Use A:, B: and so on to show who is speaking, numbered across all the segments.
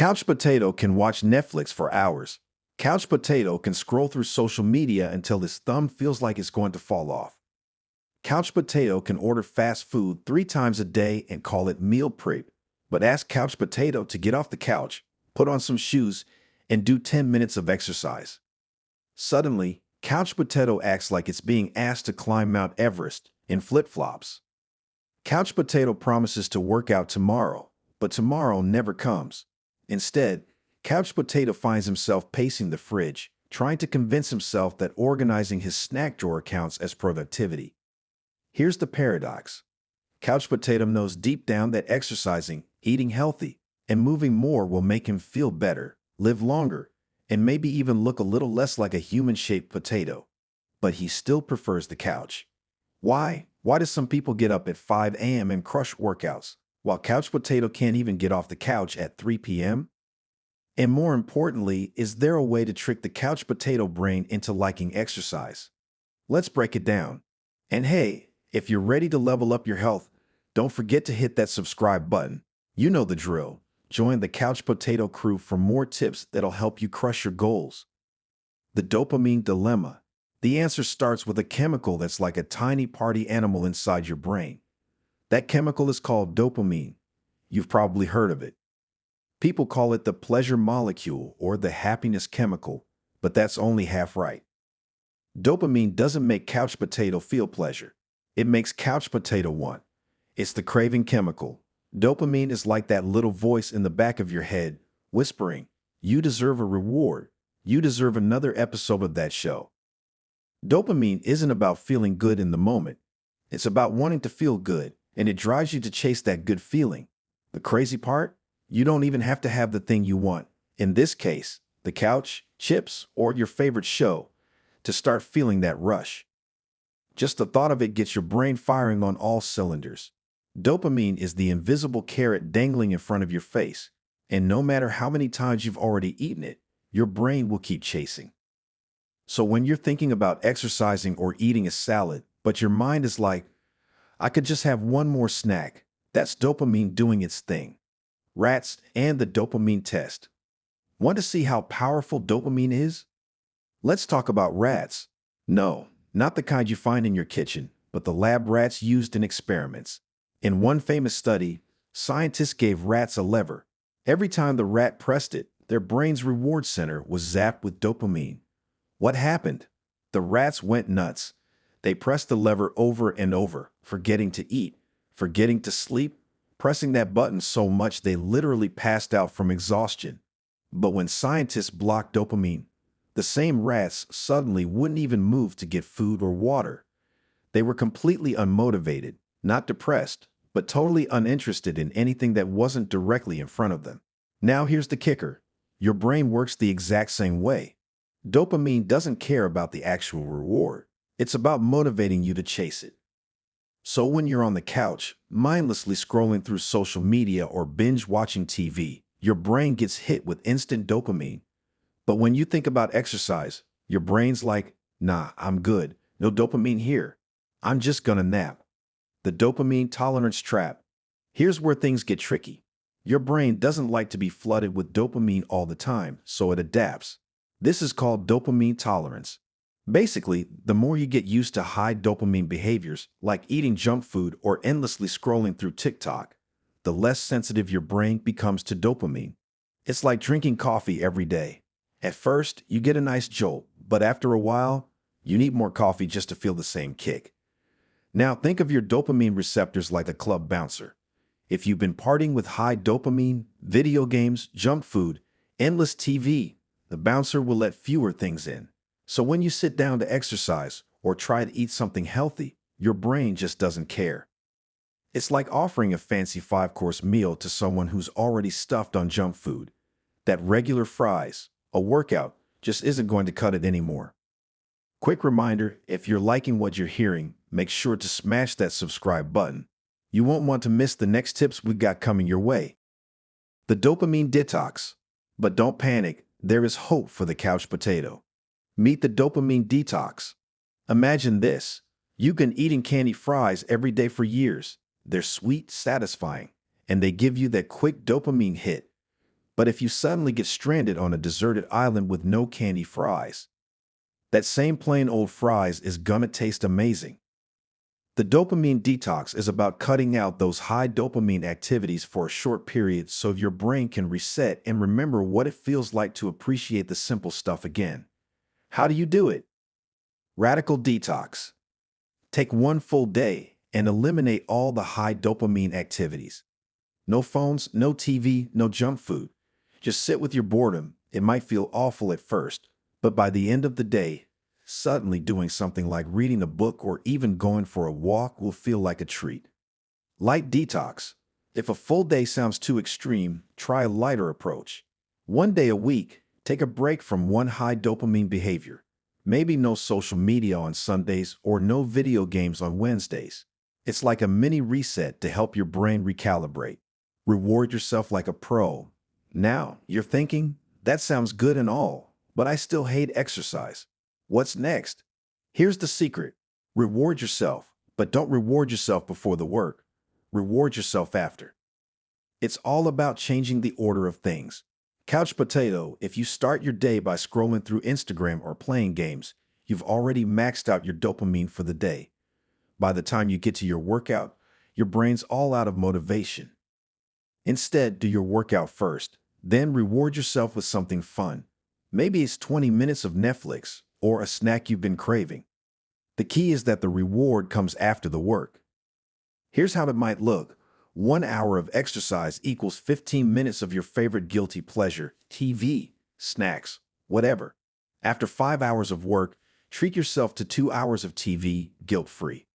A: Couch potato can watch Netflix for hours. Couch potato can scroll through social media until his thumb feels like it's going to fall off. Couch potato can order fast food 3 times a day and call it meal prep. But ask couch potato to get off the couch, put on some shoes, and do 10 minutes of exercise. Suddenly, couch potato acts like it's being asked to climb Mount Everest in flip-flops. Couch potato promises to work out tomorrow, but tomorrow never comes. Instead, couch potato finds himself pacing the fridge, trying to convince himself that organizing his snack drawer counts as productivity. Here's the paradox. Couch potato knows deep down that exercising, eating healthy, and moving more will make him feel better, live longer, and maybe even look a little less like a human-shaped potato. But he still prefers the couch. Why? Why do some people get up at 5 a.m. and crush workouts, while couch potato can't even get off the couch at 3 p.m.? And more importantly, is there a way to trick the couch potato brain into liking exercise? Let's break it down. And hey, if you're ready to level up your health, don't forget to hit that subscribe button. You know the drill. Join the Couch Potato crew for more tips that'll help you crush your goals. The dopamine dilemma. The answer starts with a chemical that's like a tiny party animal inside your brain. That chemical is called dopamine. You've probably heard of it. People call it the pleasure molecule or the happiness chemical, but that's only half right. Dopamine doesn't make couch potato feel pleasure. It makes couch potato want. It's the craving chemical. Dopamine is like that little voice in the back of your head, whispering, "You deserve a reward. You deserve another episode of that show." Dopamine isn't about feeling good in the moment. It's about wanting to feel good, and it drives you to chase that good feeling. The crazy part? You don't even have to have the thing you want, in this case, the couch, chips, or your favorite show, to start feeling that rush. Just the thought of it gets your brain firing on all cylinders. Dopamine is the invisible carrot dangling in front of your face, and no matter how many times you've already eaten it, your brain will keep chasing. So when you're thinking about exercising or eating a salad, but your mind is like, "I could just have one more snack," that's dopamine doing its thing. Rats and the dopamine test. Want to see how powerful dopamine is? Let's talk about rats. No, not the kind you find in your kitchen, but the lab rats used in experiments. In one famous study, scientists gave rats a lever. Every time the rat pressed it, their brain's reward center was zapped with dopamine. What happened? The rats went nuts. They pressed the lever over and over, forgetting to eat, forgetting to sleep, pressing that button so much they literally passed out from exhaustion. But when scientists blocked dopamine, the same rats suddenly wouldn't even move to get food or water. They were completely unmotivated, not depressed, but totally uninterested in anything that wasn't directly in front of them. Now here's the kicker. Your brain works the exact same way. Dopamine doesn't care about the actual reward. It's about motivating you to chase it. So when you're on the couch, mindlessly scrolling through social media or binge watching TV, your brain gets hit with instant dopamine. But when you think about exercise, your brain's like, "Nah, I'm good. No dopamine here. I'm just gonna nap." The dopamine tolerance trap. Here's where things get tricky. Your brain doesn't like to be flooded with dopamine all the time, so it adapts. This is called dopamine tolerance. Basically, the more you get used to high dopamine behaviors, like eating junk food or endlessly scrolling through TikTok, the less sensitive your brain becomes to dopamine. It's like drinking coffee every day. At first, you get a nice jolt, but after a while, you need more coffee just to feel the same kick. Now think of your dopamine receptors like a club bouncer. If you've been partying with high dopamine, video games, junk food, endless TV, the bouncer will let fewer things in. So when you sit down to exercise or try to eat something healthy, your brain just doesn't care. It's like offering a fancy 5-course meal to someone who's already stuffed on junk food. That regular fries, a workout, just isn't going to cut it anymore. Quick reminder, if you're liking what you're hearing, make sure to smash that subscribe button. You won't want to miss the next tips we've got coming your way. The dopamine detox. But don't panic, there is hope for the couch potato. Meet the dopamine detox. Imagine this. You've been eating candy fries every day for years. They're sweet, satisfying, and they give you that quick dopamine hit. But if you suddenly get stranded on a deserted island with no candy fries, that same plain old fries is gonna taste amazing. The dopamine detox is about cutting out those high dopamine activities for a short period so your brain can reset and remember what it feels like to appreciate the simple stuff again. How do you do it? Radical detox. Take one full day and eliminate all the high dopamine activities. No phones, no TV, no junk food. Just sit with your boredom. It might feel awful at first, but by the end of the day, suddenly doing something like reading a book or even going for a walk will feel like a treat. Light detox. If a full day sounds too extreme, try a lighter approach. One day a week, take a break from one high dopamine behavior. Maybe no social media on Sundays or no video games on Wednesdays. It's like a mini reset to help your brain recalibrate. Reward yourself like a pro. Now, you're thinking, that sounds good and all, but I still hate exercise. What's next? Here's the secret. Reward yourself, but don't reward yourself before the work. Reward yourself after. It's all about changing the order of things. Couch potato, if you start your day by scrolling through Instagram or playing games, you've already maxed out your dopamine for the day. By the time you get to your workout, your brain's all out of motivation. Instead, do your workout first, then reward yourself with something fun. Maybe it's 20 minutes of Netflix or a snack you've been craving. The key is that the reward comes after the work. Here's how it might look. 1 hour of exercise equals 15 minutes of your favorite guilty pleasure, TV, snacks, whatever. After 5 hours of work, treat yourself to 2 hours of TV, guilt-free.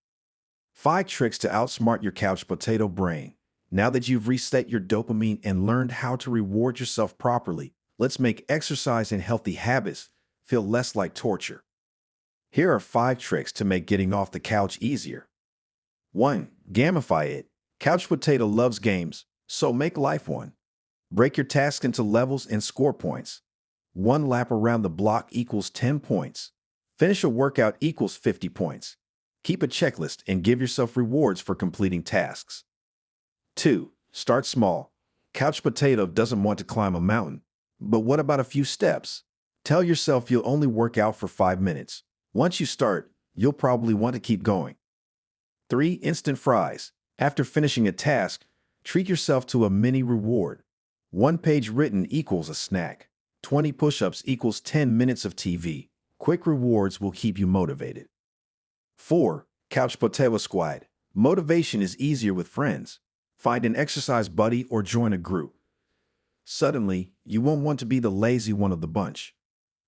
A: 5 tricks to outsmart your couch potato brain. Now that you've reset your dopamine and learned how to reward yourself properly, let's make exercise and healthy habits feel less like torture. Here are 5 tricks to make getting off the couch easier. 1. Gamify it. Couch potato loves games, so make life one. Break your task into levels and score points. 1 lap around the block equals 10 points. Finish a workout equals 50 points. Keep a checklist and give yourself rewards for completing tasks. 2. Start small. Couch potato doesn't want to climb a mountain. But what about a few steps? Tell yourself you'll only work out for 5 minutes. Once you start, you'll probably want to keep going. 3. Instant fries. After finishing a task, treat yourself to a mini reward. 1 page written equals a snack. 20 push-ups equals 10 minutes of TV. Quick rewards will keep you motivated. 4. Couch potato squad. Motivation is easier with friends. Find an exercise buddy or join a group. Suddenly, you won't want to be the lazy one of the bunch.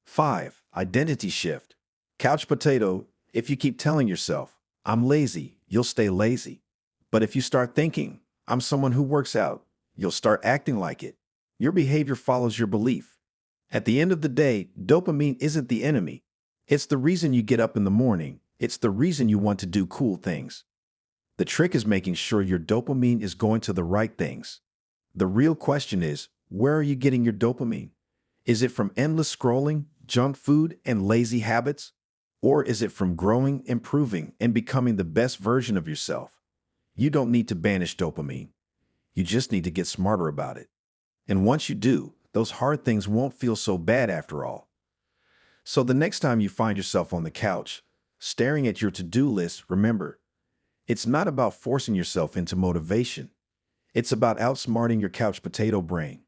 A: 5. Identity shift. Couch potato, if you keep telling yourself, I'm lazy, you'll stay lazy. But if you start thinking, I'm someone who works out, you'll start acting like it. Your behavior follows your belief. At the end of the day, dopamine isn't the enemy. It's the reason you get up in the morning. It's the reason you want to do cool things. The trick is making sure your dopamine is going to the right things. The real question is, where are you getting your dopamine? Is it from endless scrolling, junk food, and lazy habits? Or is it from growing, improving, and becoming the best version of yourself? You don't need to banish dopamine. You just need to get smarter about it. And once you do, those hard things won't feel so bad after all. So the next time you find yourself on the couch, staring at your to-do list, remember, it's not about forcing yourself into motivation. It's about outsmarting your couch potato brain.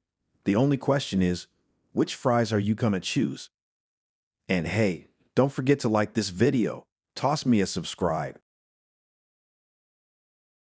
A: The only question is, which fries are you gonna choose? And hey, don't forget to like this video. Toss me a subscribe.